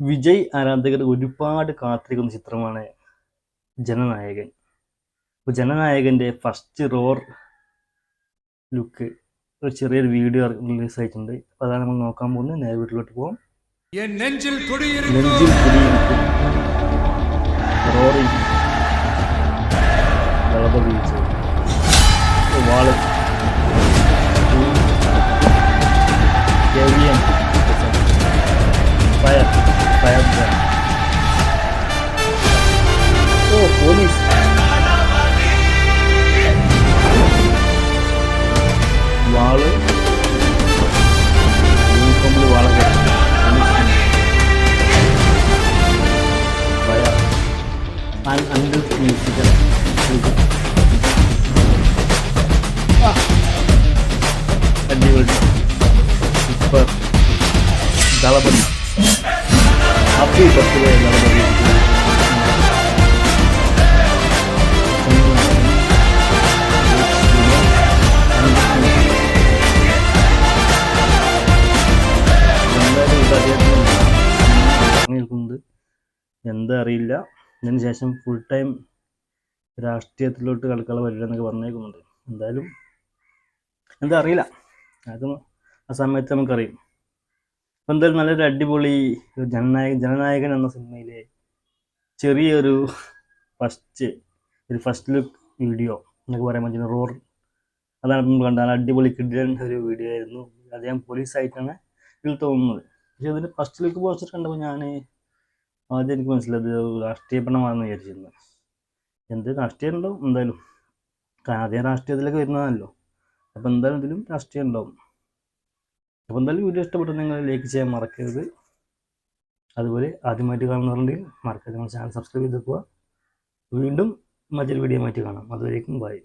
വിജയ് ആരാധകർ ഒരുപാട് കാത്തിരിക്കുന്ന ചിത്രമാണ് ജനനായകൻ. അപ്പോൾ ജനനായകൻ്റെ ഫസ്റ്റ് റോർ ലുക്ക് ഒരു ചെറിയൊരു വീഡിയോ റിലീസ് ആയിട്ടുണ്ട്. അപ്പോൾ അതാണ് നമ്മൾ നോക്കാൻ പോകുന്നത്. നേരെ വീട്ടിലോട്ട് പോകാം. നെഞ്ചിൽ കുടിയിരിക്കും റോറിങ് ദളപ വീഴ്ച വാള് ഫയർ ഓ പോലീസ് വാള് യൂണിഫോമിൽ വാളൊക്കെ ഫയർ അണ്ടിൽ മ്യൂസിക്കൽ അടിപൊളി super Thalapathy happy birthday Thalapathy. നിൽക്കുന്നത് എന്താ അറിയില്ല. ഇതിന് ശേഷം ഫുൾ ടൈം രാഷ്ട്രീയത്തിലോട്ട് കളിക്കള വരില്ല എന്നൊക്കെ പറഞ്ഞേക്കുന്നുണ്ട്. എന്തായാലും എന്താ അറിയില്ല, അതും ആ സമയത്ത് നമുക്കറിയും. അപ്പം എന്തായാലും നല്ലൊരു അടിപൊളി ജനനായകൻ എന്ന സിനിമയിലെ ചെറിയൊരു ഫസ്റ്റ് ലുക്ക് വീഡിയോ എന്നൊക്കെ പറയാൻ പറ്റുന്ന റോർ, അതാണ് നമ്മൾ കണ്ടാൽ അടിപൊളി കിഡിലൻ ഒരു വീഡിയോ ആയിരുന്നു. അദ്ദേഹം പോലീസായിട്ടാണ് ഇതിൽ തോന്നുന്നത്. പക്ഷേ ഇതിൻ്റെ ഫസ്റ്റ് ലുക്ക് പോസ്റ്റർ കണ്ടപ്പോൾ ഞാൻ ആദ്യം എനിക്ക് മനസ്സിലായത് രാഷ്ട്രീയ പണമാണെന്ന് വിചാരിച്ചിരുന്നു. എന്ത് രാഷ്ട്രീയം ഉണ്ടാവും എന്തായാലും, കാരണം അതേ രാഷ്ട്രീയത്തിലേക്ക് വരുന്നതാണല്ലോ. അപ്പോൾ എന്തായാലും ഇതിലും രാഷ്ട്രീയം ഉണ്ടാവും. അപ്പോൾ എന്തായാലും വീഡിയോ ഇഷ്ടപ്പെട്ടു നിങ്ങൾ ലൈക്ക് ചെയ്യാൻ മറക്കരുത്. അതുപോലെ ആദ്യമായിട്ട് കാണുന്നവരുണ്ടെങ്കിൽ മറക്കരുത്, നിങ്ങൾ ചാനൽ സബ്സ്ക്രൈബ് ചെയ്ത് വെക്കുക. വീണ്ടും മറ്റൊരു വീഡിയോ ആയിട്ട് കാണാം. അതുവരേക്കും ബൈ.